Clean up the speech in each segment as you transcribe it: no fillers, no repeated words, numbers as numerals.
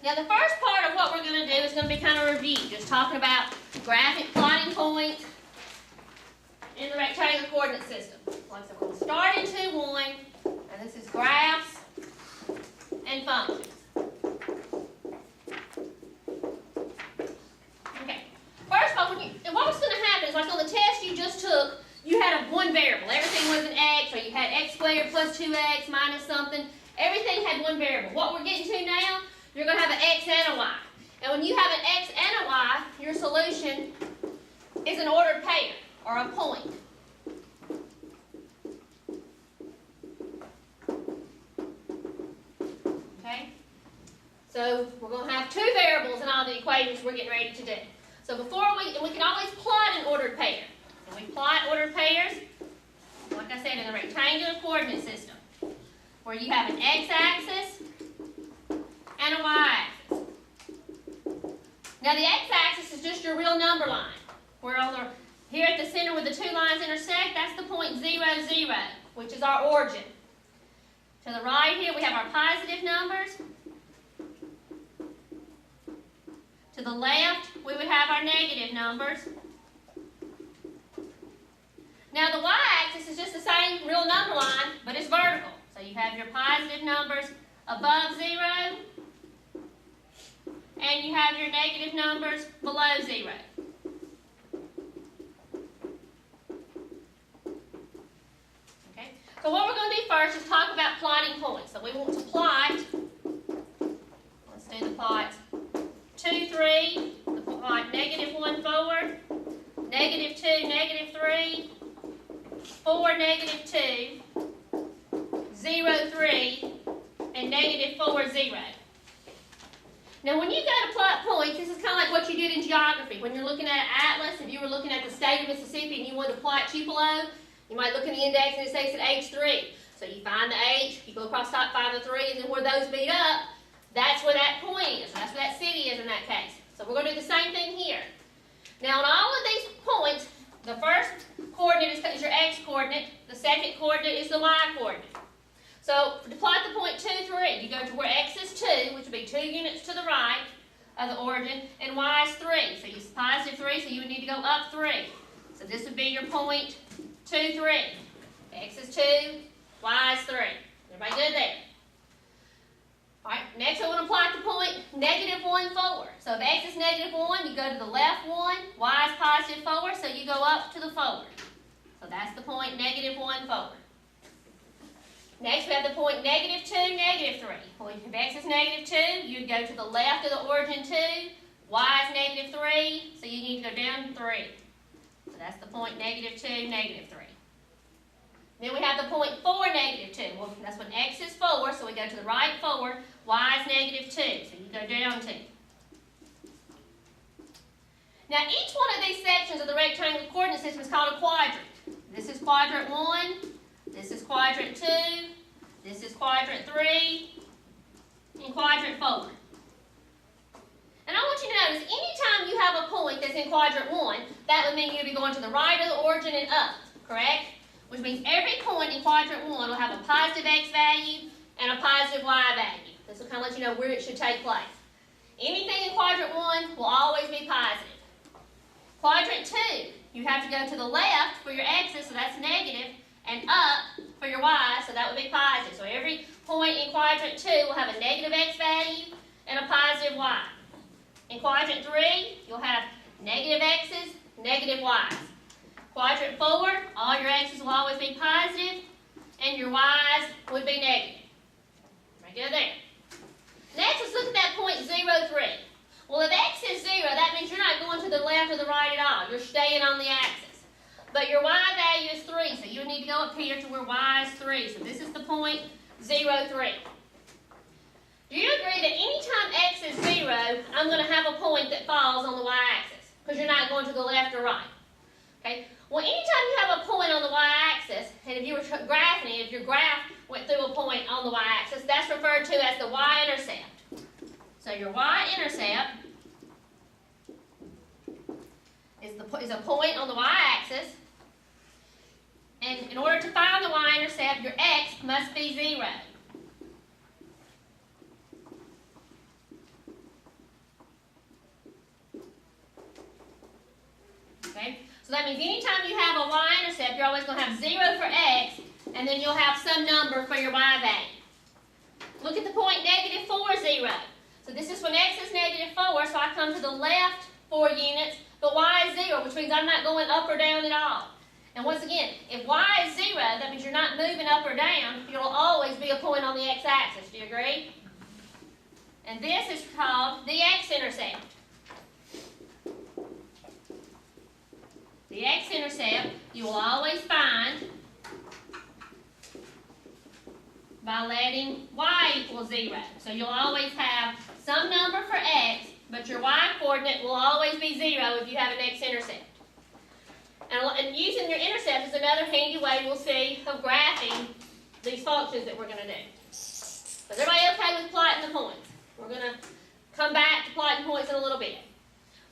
Now the first part of what we're going to do is going to be kind of review, just talking about graphic plotting points in the rectangular coordinate system. Like I said, we're going to start in 2-1, and this is graphs and functions. Okay, first of all, what's going to happen is, like on the test you just took, you had one variable. Everything was an x, or you had x squared plus 2x minus something. Everything had one variable. What we're getting to now, you're going to have an x and a y. And when you have an x and a y, your solution is an ordered pair, or a point. Okay? So we're going to have two variables in all the equations we're getting ready to do. So we can always plot an ordered pair. And we plot ordered pairs, like I said, in the rectangular coordinate system, where you have an x-axis and a y-axis. Now the x-axis is just your real number line. Here at the center where the two lines intersect, that's the point 0, 0, which is our origin. To the right here we have our positive numbers. To the left we would have our negative numbers. Now the y-axis is just the same real number line, but it's vertical. So you have your positive numbers above 0, and you have your negative numbers below 0. Okay? So what we're going to do first is talk about plotting points. So we want to plot, let's do the plot 2, 3, the plot negative 1, 4, negative 2, negative 3, 4, negative 2, 0, 3, and negative 4, 0. Now when you go to plot points, this is kind of like what you did in geography. When you're looking at an atlas, if you were looking at the state of Mississippi and you wanted to plot Tupelo, you might look in the index and it says at H3. So you find the H, you go across top 5 of 3, and then where those meet up, that's where that point is. That's where that city is in that case. So we're going to do the same thing here. Now on all of these points, the first coordinate is your x coordinate, the second coordinate is the y coordinate. So to plot the point 2, 3, you go to where x is 2, which would be 2 units to the right of the origin, and y is 3. So you positive 3, so you would need to go up 3. So this would be your point 2, 3. X is 2, y is 3. Everybody good there? Alright, next I want to plot the point negative 1, 4. So if x is negative 1, you go to the left 1, y is positive 4, so you go up to the 4. So that's the point negative 1, 4. Next we have the point negative 2, negative 3. Well, if x is negative 2, you'd go to the left of the origin 2, y is negative 3, so you need to go down 3. So that's the point negative 2, negative 3. Then we have the point 4, negative 2. Well, that's when x is 4, so we go to the right 4, y is negative 2, so you go down 2. Now each one of these sections of the rectangular coordinate system is called a quadrant. This is quadrant 1, this is quadrant 2, this is quadrant 3, and quadrant 4. And I want you to notice, anytime you have a point that's in quadrant 1, that would mean you'd be going to the right of the origin and up, correct? Which means every point in quadrant 1 will have a positive x value and a positive y value. This will kind of let you know where it should take place. Anything in quadrant 1 will always be positive. Quadrant 2, you have to go to the left for your x's, so that's negative, and up for your y, so that would be positive. So every point in quadrant 2 will have a negative x value and a positive y. In quadrant 3, you'll have negative x's, negative y's. Quadrant 4, all your x's will always be positive, and your y's would be negative. Right good there. Next, let's look at that point 0, 3. Well, if x is 0, that means you're not going to the left or the right at all. You're staying on the axis. But your y value is 3, so you need to go up here to where y is 3. So this is the point 0, 3. Do you agree that anytime x is 0, I'm going to have a point that falls on the y-axis? Because you're not going to the left or right. Okay? Well, anytime you have a point on the y-axis, and if you were graphing it, if your graph went through a point on the y-axis, that's referred to as the y-intercept. So your y-intercept is a point on the y-axis, and in order to find the y-intercept, your x must be 0. So that means anytime you have a y-intercept, you're always going to have 0 for x, and then you'll have some number for your y value. Look at the point -4, 0. So this is when x is -4, so I come to the left 4 units, but y is 0, which means I'm not going up or down at all. And once again, if y is 0, that means you're not moving up or down. You'll always be a point on the x-axis. Do you agree? And this is called the x-intercept. The x-intercept you will always find by letting y equal 0. So you'll always have some number for x, but your y coordinate will always be 0 if you have an x-intercept. And using your intercept is another handy way we'll see of graphing these functions that we're going to do. Is everybody okay with plotting the points? We're going to come back to plotting points in a little bit.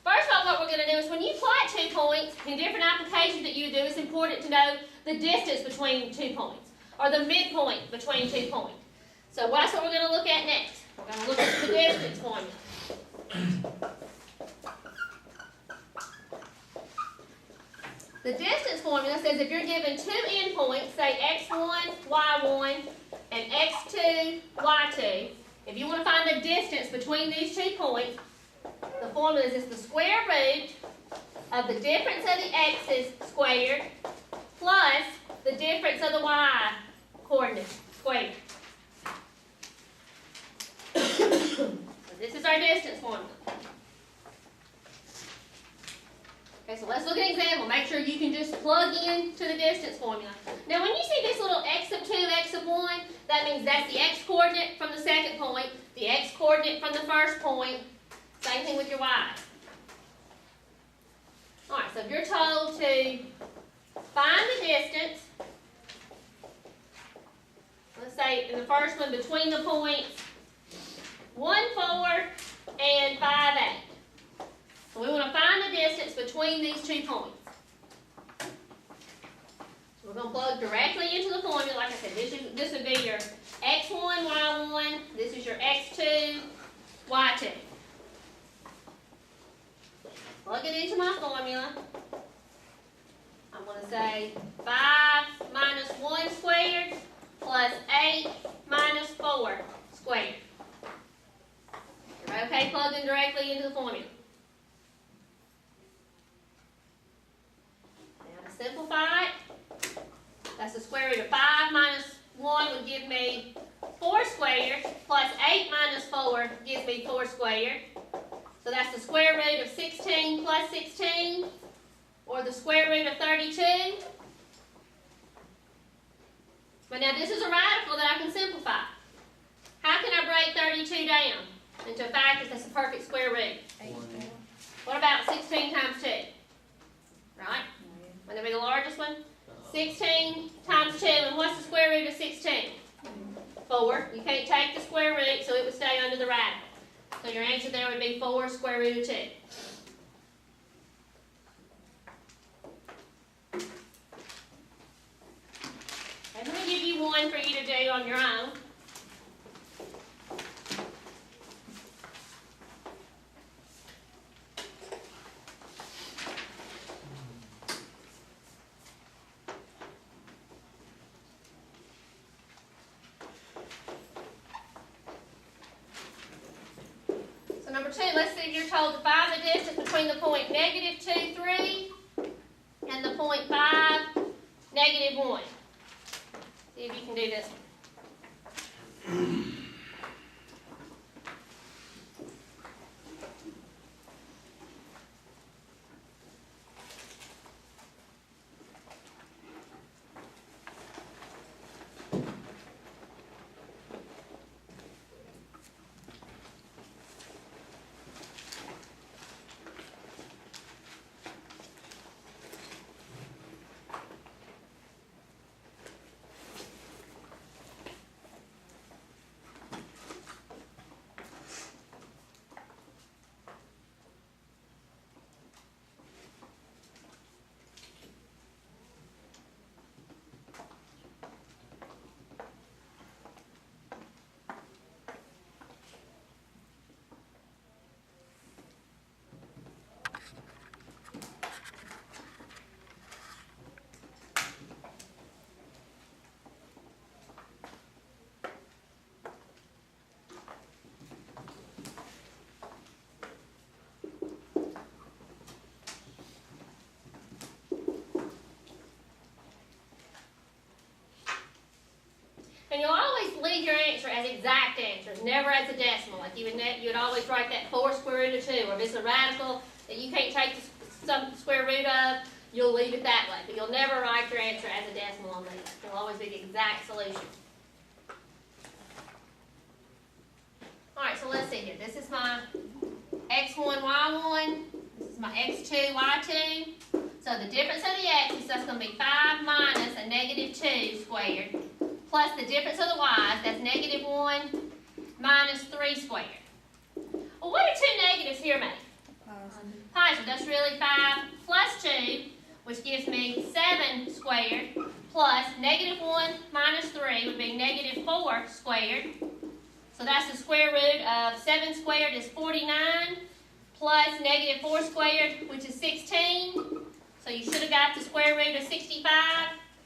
First of all, what we're going to do is when you plot 2 points, in different applications that you do, it's important to know the distance between 2 points, or the midpoint between 2 points. So that's what we're going to look at next. We're going to look at the distance formula. The distance formula says if you're given 2 endpoints, say x1, y1, and x2, y2, if you want to find the distance between these 2 points, the formula is the square root of the difference of the x's squared plus the difference of the y coordinates squared. So this is our distance formula. Okay, so let's look at an example. Make sure you can just plug in to the distance formula. Now when you see this little x of 2, x of 1, that means that's the x coordinate from the second point, the x coordinate from the first point. Same thing with your y. Alright, so if you're told to find the distance, let's say in the first one between the points 1, 4 and 5, 8. So we want to find the distance between these 2 points. So we're going to plug directly into the formula. Like I said, this would be your x1, y1. This is your x2, y2. Plug it into my formula. I'm going to say 5 minus 1 squared plus 8 minus 4 squared. Everybody okay plugging directly into the formula? Now to simplify it, that's the square root of 5 minus 1 would give me 4 squared plus 8 minus 4 gives me 4 squared. So that's the square root of 16 plus 16, or the square root of 32. But now this is a radical that I can simplify. How can I break 32 down into factors that's a perfect square root? What about 16 times 2? Right? Wouldn't that be the largest one? 16 times 2, and what's the square root of 16? 4. You can't take the square root, so it would stay under the radical. So your answer there would be 4 square root of 2. I'm going to give you one for you to do on your own. Number 2, let's see if you're told to find the distance between the point -2, 3 and the point 5, -1. See if you can do this one. never as a decimal. Like you would always write that 4 square root of 2, or if it's a radical that you can't take the square root of, you'll leave it that way. But you'll never write your answer as a decimal on these. It'll always be the exact solution. Alright, so let's see here. This is my x1, y1. This is my x2, y2. So the difference of the x's, that's going to be 5 minus a negative 2 squared, plus the difference of the y's, that's negative 1 minus 3 squared. Well, what do two negatives here make? Positive. That's really 5 plus 2, which gives me 7 squared, plus negative 1 minus 3 would be negative 4 squared. So that's the square root of 7 squared is 49, plus negative 4 squared, which is 16. So you should have got the square root of 65,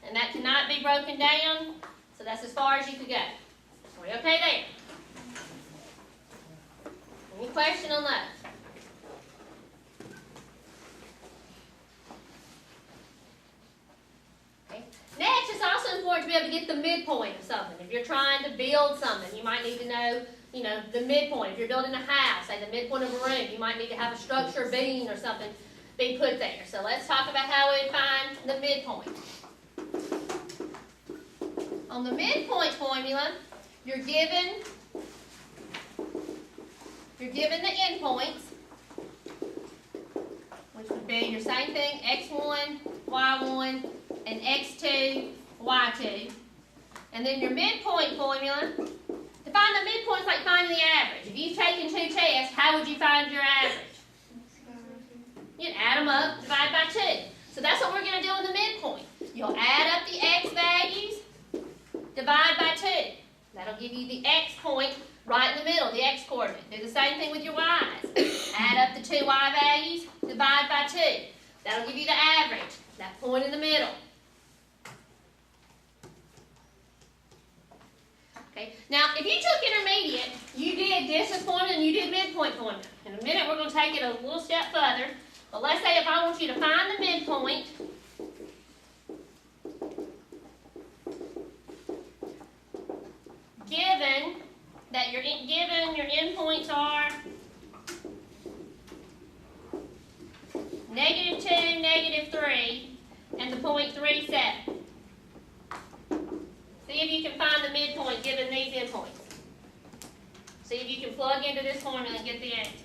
and that cannot be broken down. So that's as far as you could go. Are we okay there? Any question on that? Okay. Next, it's also important to be able to get the midpoint of something. If you're trying to build something, you might need to know, the midpoint. If you're building a house, say the midpoint of a room, you might need to have a structure beam or something be put there. So let's talk about how we find the midpoint. On the midpoint formula, you're given the endpoints, which would be your same thing, x1, y1, and x2, y2. And then your midpoint formula, to find the midpoint is like finding the average. If you've taken 2 tests, how would you find your average? You'd add them up, divide by 2. So that's what we're going to do in the midpoint. You'll add up the x values, divide by 2. That'll give you the x point right in the middle, the x coordinate. Do the same thing with your y's. Add up the 2 y values, divide by 2. That'll give you the average, that point in the middle. Okay. Now, if you took intermediate, you did distance formula and you did midpoint formula. In a minute, we're going to take it a little step further. But let's say if I want you to find the midpoint, given that your endpoints are negative 2, negative 3, and the point 3, 7. See if you can find the midpoint given these endpoints. See if you can plug into this formula and get the answer.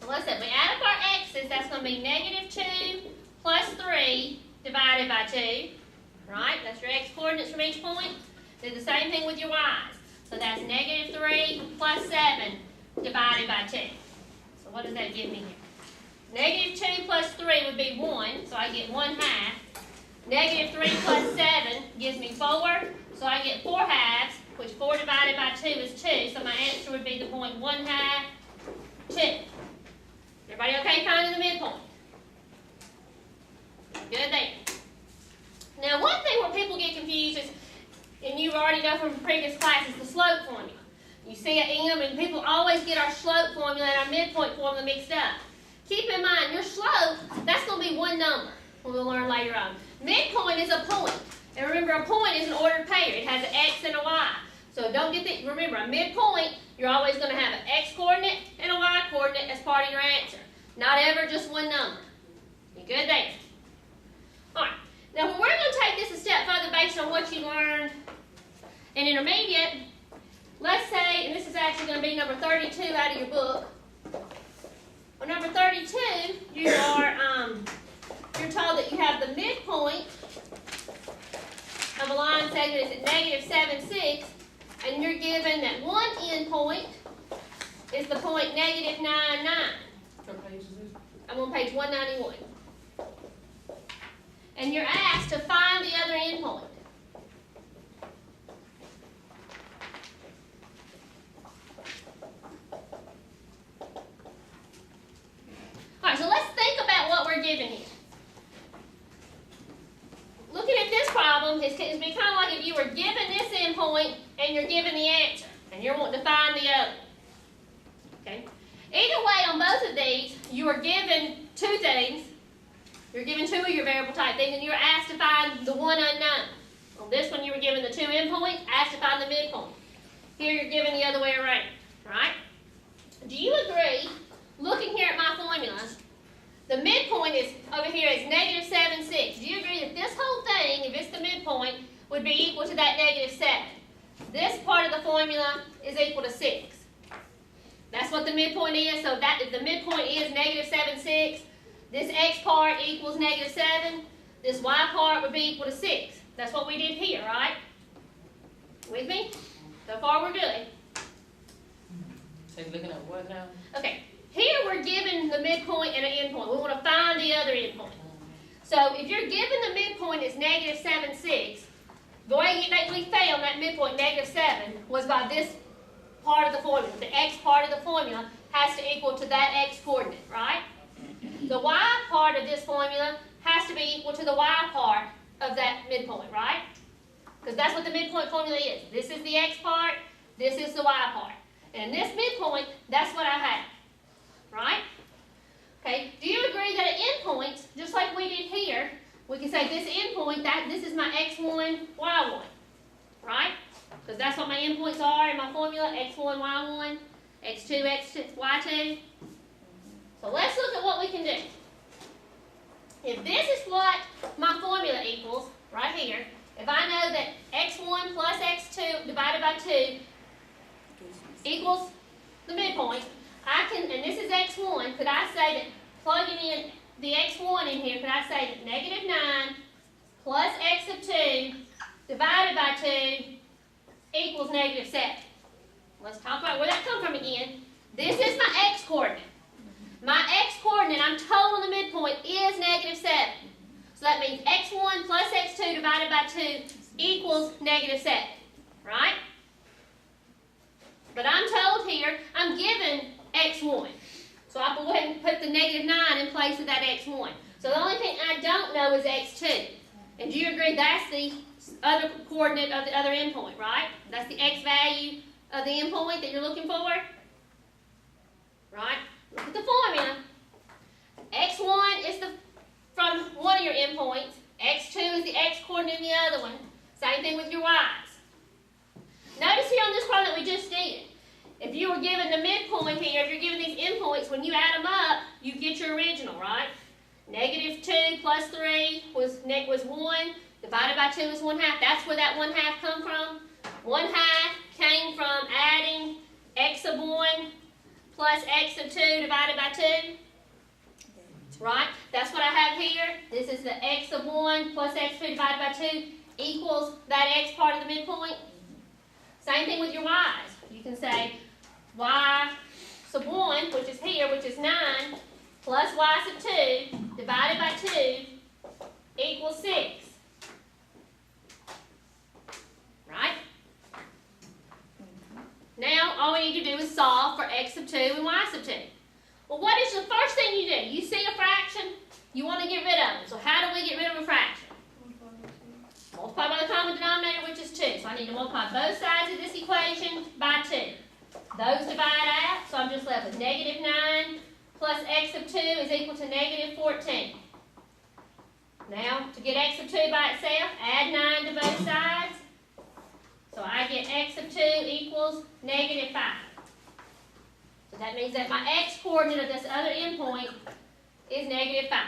Listen, we add up our x's, that's going to be negative 2 plus 3 divided by 2. Right? That's your x coordinates from each point. Do the same thing with your y's. So that's negative 3 plus 7 divided by 2. So what does that give me here? Negative 2 plus 3 would be 1, so I get 1 half. Negative 3 plus 7 gives me 4, so I get 4 halves, which 4 divided by 2 is 2, so my answer would be the point 1 half, 2. Everybody okay finding the midpoint? Good there. Now one thing where people get confused is, and you already know from previous classes, the slope formula. You see an M and people always get our slope formula and our midpoint formula mixed up. Keep in mind, your slope, that's going to be one number, we'll learn later on. Midpoint is a point. And remember, a point is an ordered pair. It has an X and a Y. So don't get the, remember, a midpoint, you're always going to have an X coordinate and a Y coordinate as part of your answer. Not ever just one number. You good there? Alright, Now, we're going to take this a step further based on what you learned in intermediate. Let's say, and this is actually going to be number 32 out of your book. On number 32, you're told that you have the midpoint of a line segment is at negative 7, 6, and you're given that one endpoint is the point negative 9, 9. What page is this? I'm on page 191. And you're asked to find the other endpoint. Alright, so let's think about what we're given here. Looking at this problem, it's kind of like if you were given this endpoint and you're given the answer, and you're wanting to find the other. Okay? Either way, on both of these, you are given two things. You're given two of your variable type things, and you're asked to find the one unknown. On this one, you were given the two endpoints, asked to find the midpoint. Here, you're given the other way around. Right? Do you agree, looking here at my formulas, the midpoint is over here is negative 7, 6. Do you agree that this whole thing, if it's the midpoint, would be equal to that negative 7? This part of the formula is equal to 6. That's what the midpoint is. So that if the midpoint is negative 7, 6, this x part equals negative 7. This y part would be equal to 6. That's what we did here, right? With me? So far we're good. So you're looking at what now? Okay. Here we're given the midpoint and an endpoint. We want to find the other endpoint. So if you're given the midpoint is negative 7, 6, the way we found that midpoint, negative 7, was by this part of the formula. The x part of the formula has to equal to that x coordinate, right? The y part of this formula has to be equal to the y part of that midpoint, right? Because that's what the midpoint formula is. This is the x part, this is the y part. And this midpoint, that's what I have. Right? Okay, do you agree that at endpoints, just like we did here, we can say this endpoint, this is my x1, y1. Right? Because that's what my endpoints are in my formula, x1, y1, x2, x2, y2. So let's look at what we can do. If this is what my formula equals, right here, if I know that x1 plus x2 divided by 2 equals the midpoint, I can, and this is x1, could I say that plugging in the x1 in here, could I say that negative 9 plus x of 2 divided by 2 equals negative 7? Let's talk about where that comes from again. This is my x coordinate. My x coordinate, I'm told on the midpoint, is negative 7. So that means x1 plus x2 divided by 2 equals negative 7. Right? But I'm told here, I'm given x1. So I will go ahead and put the negative 9 in place of that x1. So the only thing I don't know is x2. And do you agree that's the other coordinate of the other endpoint, right? That's the x value of the endpoint that you're looking for? Right? Look at the formula. x1 is from one of your endpoints. x2 is the x coordinate in the other one. Same thing with your y's. Notice here on this problem that we just did. If you were given the midpoint here, if you're given these endpoints, when you add them up, you get your original, right? Negative 2 plus 3 was 1. Divided by 2 is 1/2. That's where that 1/2 come from. 1/2 came from adding x of 1 plus x of 2 divided by 2. Right? That's what I have here. This is the x of 1 plus x of 2 divided by 2 equals that x part of the midpoint. Same thing with your y's. You can say y sub 1, which is here, which is 9, plus y sub 2 divided by 2 equals 6. Right? Now, all we need to do is solve for x sub 2 and y sub 2. Well, what is the first thing you do? You see a fraction, you want to get rid of them. So how do we get rid of a fraction? Multiply by the common denominator, which is 2. So I need to multiply both sides of this equation by 2. Those divide out, so I'm just left with negative 9 plus x of 2 is equal to negative 14. Now, to get x of 2 by itself, add 9 to both sides. So I get x of 2 equals negative 5. So that means that my x coordinate of this other endpoint is negative 5.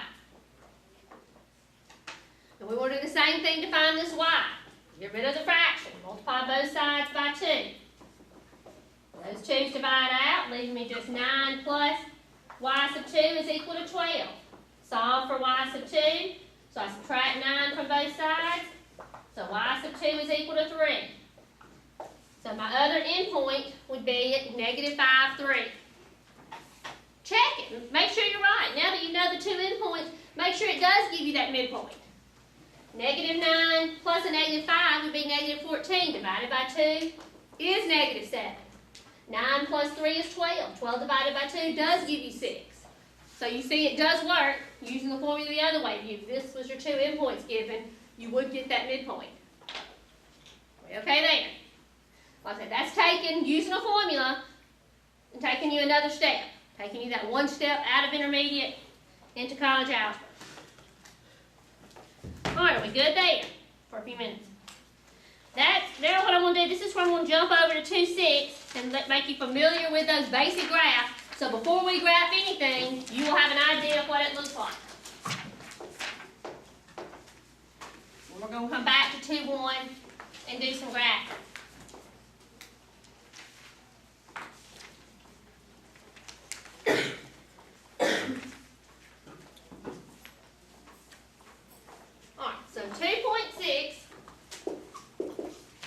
And we will do the same thing to find this y. Get rid of the fraction. Multiply both sides by 2. Those 2's divide out, leaving me just 9 plus y sub 2 is equal to 12. Solve for y sub 2. So I subtract 9 from both sides. So y sub 2 is equal to 3. So my other endpoint would be at negative 5, 3. Check it. Make sure you're right. Now that you know the 2 endpoints, make sure it does give you that midpoint. Negative 9 plus a negative 5 would be negative 14. Divided by 2 is negative 7. 9 plus 3 is 12. 12 divided by 2 does give you 6. So you see it does work using the formula the other way. If this was your 2 endpoints given, you would get that midpoint. We okay there? Like I said, that's taking, using a formula, and taking you another step. Taking you that one step out of intermediate into college algebra. Alright, are we good there for a few minutes? That's what I'm going to do. This is where I'm going to jump over to 2.6 and make you familiar with those basic graphs. So before we graph anything, you will have an idea of what it looks like. And we're going to come back to 2.1 and do some graphing. Alright, so 2.6,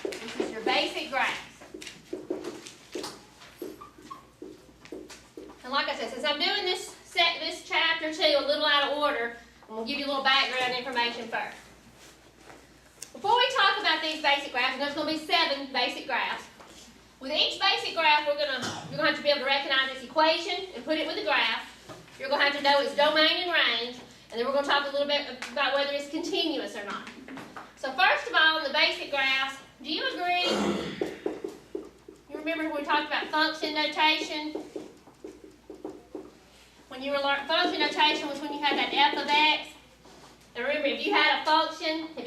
this is your basic graphs. And like I said, since I'm doing this chapter 2 a little out of order, I'm going to give you a little background information first. Before we talk about these basic graphs, and there's going to be 7 basic graphs. With each basic graph, you're going to have to be able to recognize its equation and put it with a graph. You're going to have to know its domain and range, and then we're going to talk a little bit about whether it's continuous or not. So first of all, in the basic graphs, do you agree? You remember when we talked about function notation? When you were learning, function notation was when you had that f of x. And remember, if you had a function, if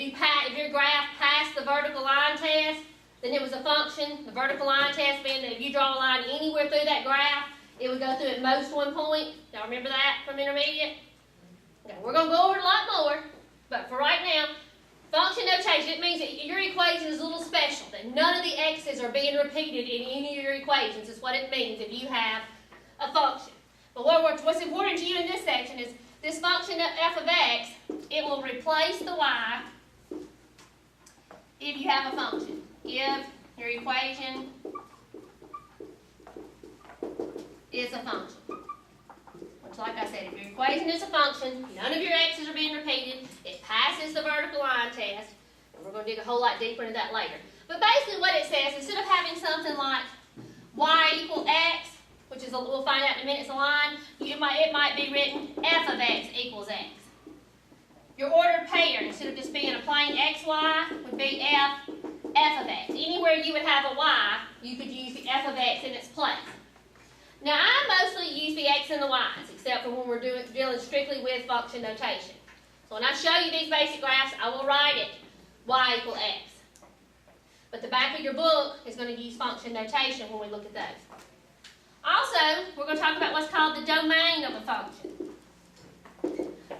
your graph passed the vertical line test, then it was a function. The vertical line test being that if you draw a line anywhere through that graph, it would go through at most one point. Y'all remember that from intermediate? Okay, we're going to go over it a lot more, but for right now, function notation, it means that your equation is a little special, that none of the x's are being repeated in any of your equations. Is what it means if you have a function. But what's important to you in this section is this function f of x, it will replace the y if you have a function. If your equation is a function. Which, like I said, if your equation is a function, none of your x's are being repeated, it passes the vertical line test, and we're going to dig a whole lot deeper into that later. But basically what it says, instead of having something like y equal x, which is, we'll find out in a minute, it's a line, it might be written f of x equals x. Your ordered pair, instead of just being a plain xy, would be f of x. Anywhere you would have a y, you could use the f of x in its place. Now, I mostly use the x and the y's, except for when we're dealing strictly with function notation. So when I show you these basic graphs, I will write it y equal x. But the back of your book is going to use function notation when we look at those. Also, we're going to talk about what's called the domain of a function.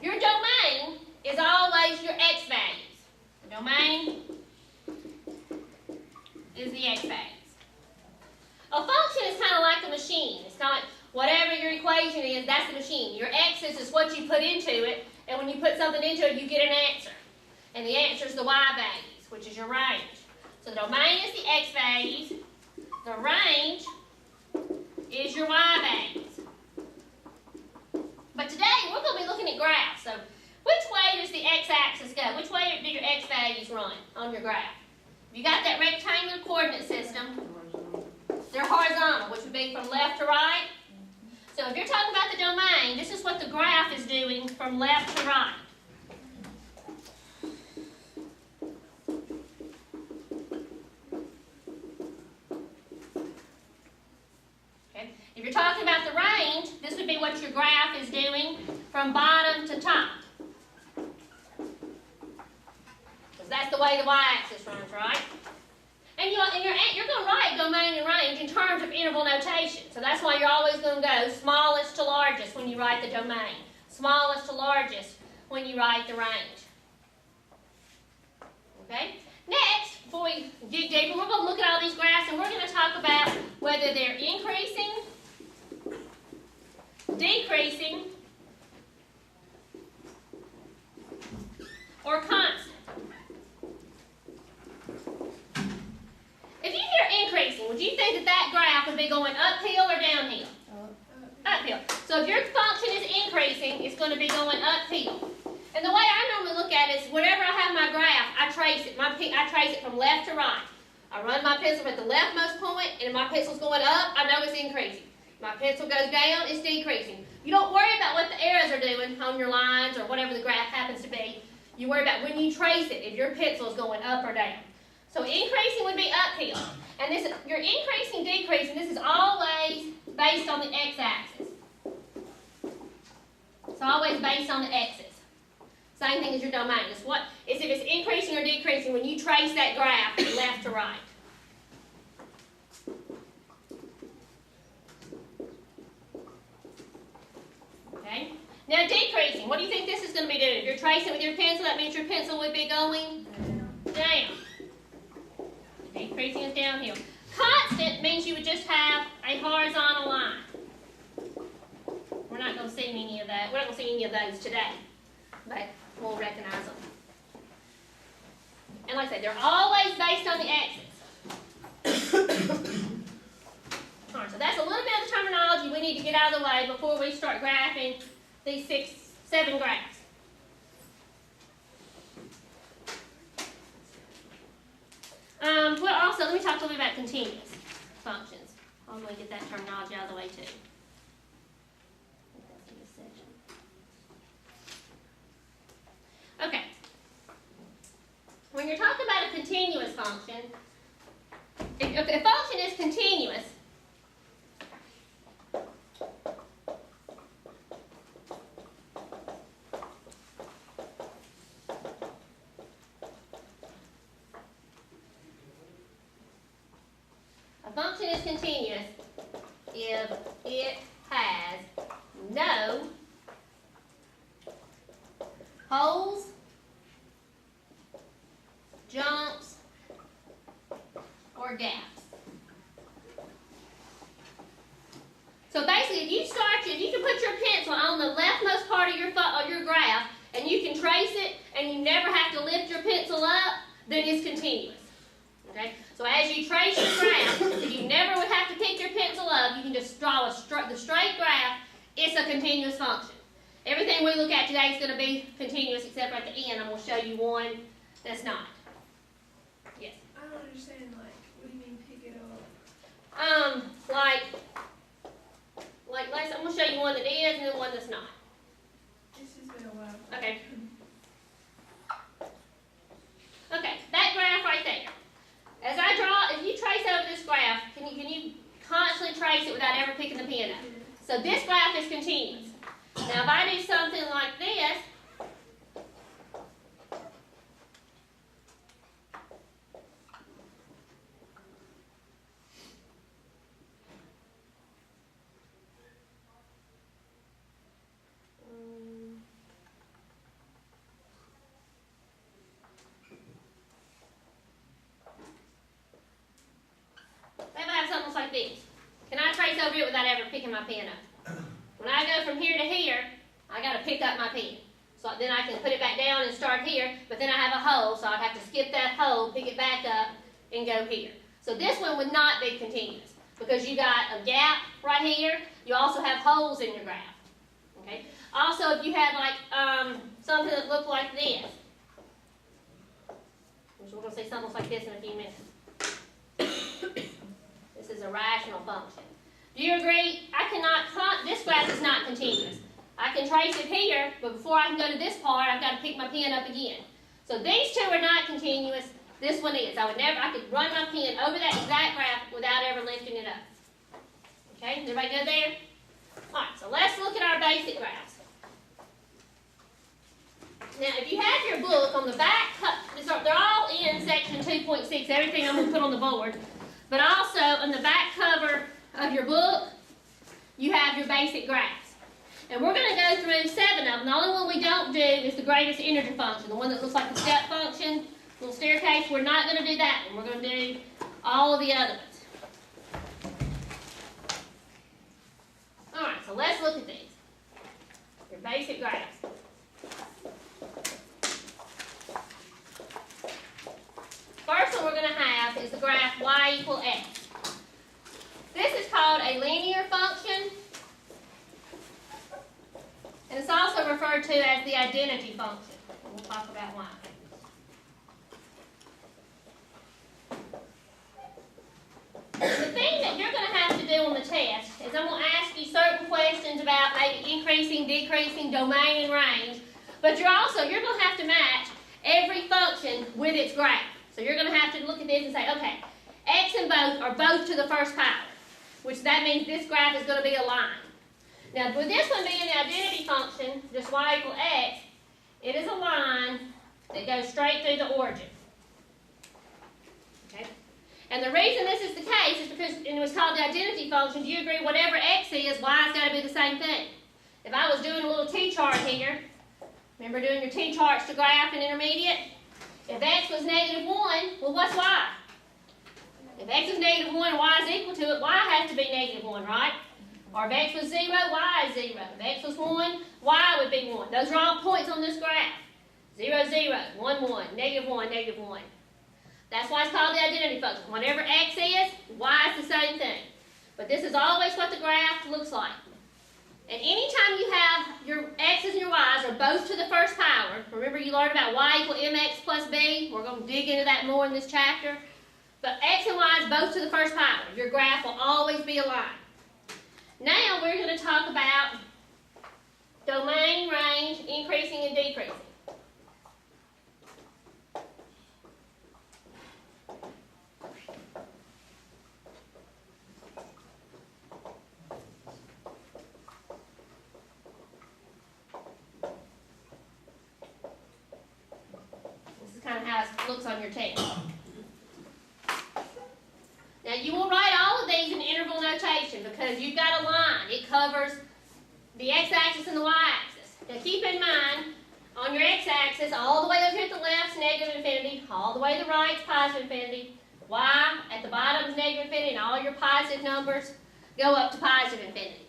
Your domain is always your x values. The domain is the x values. A function is kind of like a machine. It's kind of like whatever your equation is, that's the machine. Your x's is what you put into it, and when you put something into it, you get an answer. And the answer is the y values, which is your range. So the domain is the x values. The range is your y values. But today, we're going to be looking at graphs. So which way does the x-axis go? Which way do your x values run on your graph? If you got that rectangular coordinate system, they're horizontal, which would be from left to right. So if you're talking about the domain, this is what the graph is doing from left to right. Okay. If you're talking about the range, this would be what your graph is doing from bottom to top. Because that's the way the y-axis runs, right? And you're going to write domain and range in terms of interval notation. So that's why you're always going to go smallest to largest when you write the domain. Smallest to largest when you write the range. before we dig deeper, we're going to look at all these graphs and we're going to talk about whether they're increasing, decreasing, or constant. If you hear increasing, would you think that that graph would be going uphill or downhill? Uphill. So if your function is increasing, it's going to be going uphill. And the way I normally look at it is whenever I have my graph, I trace it. I trace it from left to right. I run my pencil at the leftmost point, and if my pencil's going up, I know it's increasing. If my pencil goes down, it's decreasing. You don't worry about what the arrows are doing on your lines or whatever the graph happens to be. You worry about when you trace it, if your pencil is going up or down. So increasing would be uphill. And this, your increasing, decreasing, this is always based on the x-axis. It's always based on the x's. Same thing as your domain. It's if it's increasing or decreasing when you trace that graph from left to right. Okay? Now decreasing, what do you think this is going to be doing? If you're tracing with your pencil, that means your pencil would be going down. Decreasing is downhill. Constant means you would just have a horizontal line. We're not going to see any of that. We're not going to see any of those today, but we'll recognize them. And like I said, they're always based on the axis. All right, so that's a little bit of the terminology we need to get out of the way before we start graphing these 7 graphs. Well, also, let me talk a little bit about continuous functions. I'm going to get that terminology out of the way, too. Okay. When you're talking about a continuous function, if a function is continuous, a function is continuous if it has no holes, jumps, or gaps. So basically, if you can put your pencil on the leftmost part of your graph, and you can trace it, and you never have to lift your pencil up, then it's continuous. Okay? So as you trace your graph, if you never would have to pick your pencil up, you can just draw the straight graph. It's a continuous function. Everything we look at today is going to be continuous, except at the end, I'm going to show you one that's not. Yes? I don't understand, what do you mean pick it up? I'm going to show you one that is and then one that's not. This has been a while. Okay. Okay, that graph right there. As I draw, if you trace over this graph, can you constantly trace it without ever picking the pen up? So this graph is continuous. Now if I do something like this, like this. Can I trace over it without ever picking my pen up? When I go from here to here, I got to pick up my pen. So then I can put it back down and start here, but then I have a hole, so I'd have to skip that hole, pick it back up, and go here. So this one would not be continuous because you got a gap right here. You also have holes in your graph. Okay. Also, if you had something that looked like this, which we're going to see something like this in a few minutes. This is a rational function. Do you agree? This graph is not continuous. I can trace it here, but before I can go to this part, I've got to pick my pen up again. So these two are not continuous. This one is. I could run my pen over that exact graph without ever lifting it up. Okay, everybody good there? All right, so let's look at our basic graphs. Now, if you have your book on the back, they're all in section 2.6, everything I'm going to put on the board. But also, on the back cover of your book, you have your basic graphs. And we're going to go through 7 of them. The only one we don't do is the greatest integer function, the one that looks like a step function. little staircase. We're not going to do that one. We're going to do all of the other ones. Alright, so let's look at these. Your basic graphs. First one we're going to have is the graph y equal x. This is called a linear function, and it's also referred to as the identity function. And we'll talk about why. The thing that you're going to have to do on the test is I'm going to ask you certain questions about maybe increasing, decreasing, domain, and range, but you're going to have to match every function with its graph. So you're going to have to look at this and say, okay, x and both are both to the first power, which that means this graph is going to be a line. Now, with this one being the identity function, just y equal x, it is a line that goes straight through the origin. Okay? And the reason this is the case is because it was called the identity function. Do you agree whatever x is, y has got to be the same thing? If I was doing a little t-chart here, remember doing your t-charts to graph in intermediate? If x was -1, well, what's y? If x is -1 and y is equal to it, y has to be -1, right? Or if x was 0, y is 0. If x was 1, y would be 1. Those are all points on this graph. 0, 0, 1, 1, -1, -1. That's why it's called the identity function. Whatever x is, y is the same thing. But this is always what the graph looks like. And anytime you have your x's and your y's are both to the first power, remember you learned about y equal mx plus b. We're going to dig into that more in this chapter. But x and y is both to the first power. Your graph will always be a line. Now we're going to talk about domain, range, increasing and decreasing. This is kind of how it looks on your test. Now you will write all of these in interval notation because you've got a line. It covers the x-axis and the y-axis. Now keep in mind, on your x-axis, all the way up here at the left is negative infinity, all the way to the right is positive infinity, y at the bottom is negative infinity, and all your positive numbers go up to positive infinity.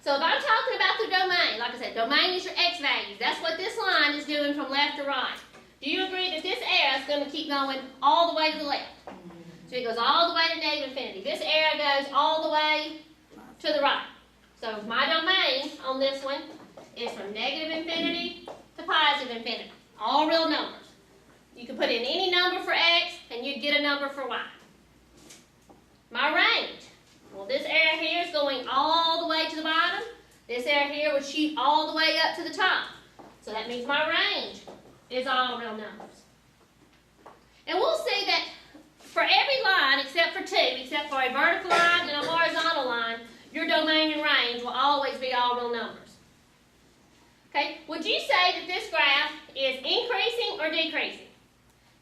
So if I'm talking about the domain, like I said, domain is your x values. That's what this line is doing from left to right. Do you agree that this arrow is going to keep going all the way to the left? So it goes all the way to negative infinity. This arrow goes all the way to the right. So my domain on this one is from negative infinity to positive infinity. All real numbers. You can put in any number for x and you'd get a number for y. My range. Well, this arrow here is going all the way to the bottom. This arrow here would shoot all the way up to the top. So that means my range is all real numbers. And we'll see that for every line except for two, except for a vertical line and a horizontal line, your domain and range will always be all real numbers. Okay, would you say that this graph is increasing or decreasing?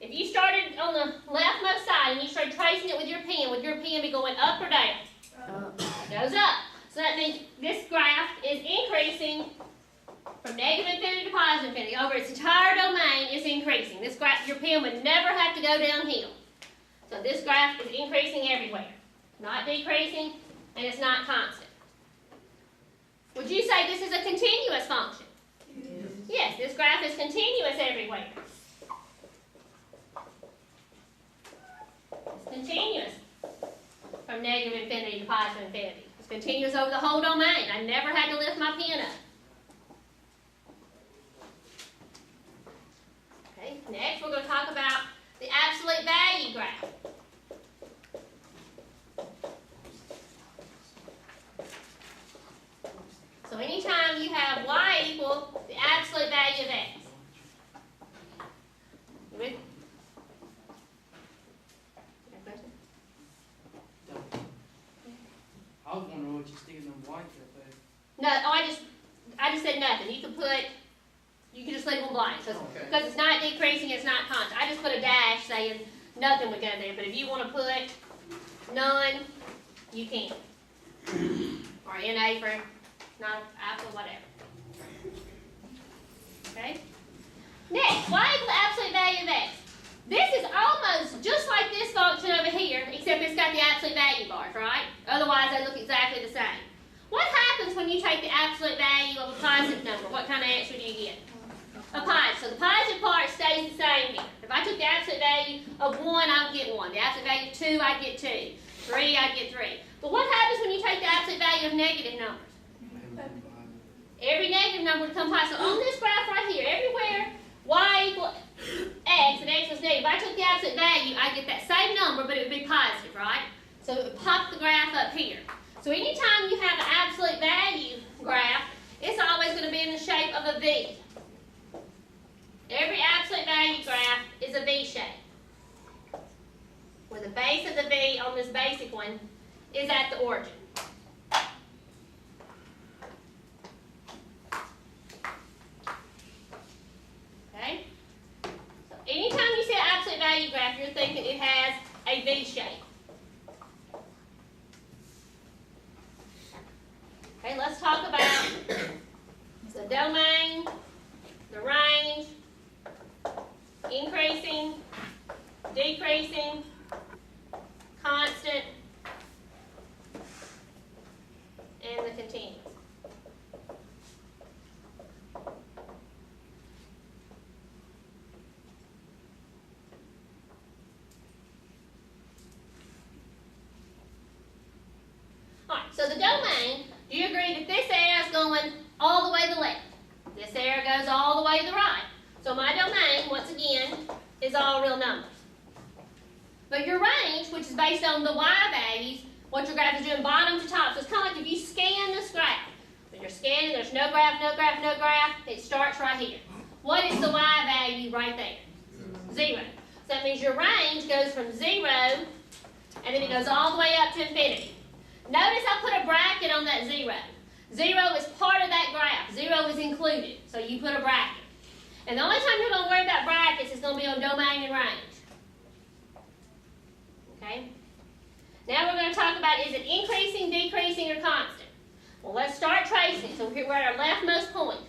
If you started on the leftmost side and you started tracing it with your pen, would your pen be going up or down? It goes up. So that means this graph is increasing from negative infinity to positive infinity. Over its entire domain is increasing. This graph, your pen would never have to go downhill. So this graph is increasing everywhere, not decreasing, and it's not constant. Would you say this is a continuous function? Yes, this graph is continuous everywhere. It's continuous from negative infinity to positive infinity. It's continuous over the whole domain. I never had to lift my pen up. Okay, next we're going to talk about the absolute value graph. So anytime you have y equal the absolute value of x. You ready? I was wondering what you're sticking them white up there. No, I just said nothing. You can just leave them blank. Okay. Because it's not decreasing, it's not constant. I just put a dash saying nothing would go there. But if you want to put none, you can. Or NA for not apple, whatever. Okay? Next, y equals the absolute value of x. This is almost just like this function over here, except it's got the absolute value bars, right? Otherwise, they look exactly the same. What happens when you take the absolute value of a positive number? What kind of answer do you get? A positive. So the positive part stays the same here. If I took the absolute value of 1, I would get 1. The absolute value of 2, I'd get 2. 3, I'd get 3. But what happens when you take the absolute value of negative numbers? Every negative number would come positive. So on this graph right here, everywhere y equals x and x was negative, if I took the absolute value, I'd get that same number, but it would be positive, right? So it would pop the graph up here. So anytime you have an absolute value graph, it's always going to be in the shape of a V. Every absolute value graph is a V shape, where the base of the V on this basic one is at the origin. Okay? So anytime you see an absolute value graph, you're thinking it has a V shape. Okay, let's talk about the domain, the range, increasing, decreasing, constant, and the continuous. Alright, so the domain, do you agree that this arrow is going all the way to the left? This arrow goes all the way to the right. So my domain, once again, is all real numbers. But your range, which is based on the y values, what your graph is doing bottom to top. So it's kind of like if you scan this graph. When you're scanning, there's no graph, no graph, no graph. It starts right here. What is the y value right there? 0. So that means your range goes from 0, and then it goes all the way up to infinity. Notice I put a bracket on that 0. 0 is part of that graph. 0 is included, so you put a bracket. And the only time you're going to worry about brackets is going to be on domain and range. Okay? Now we're going to talk about, is it increasing, decreasing, or constant? Well, let's start tracing. So we're at our leftmost point.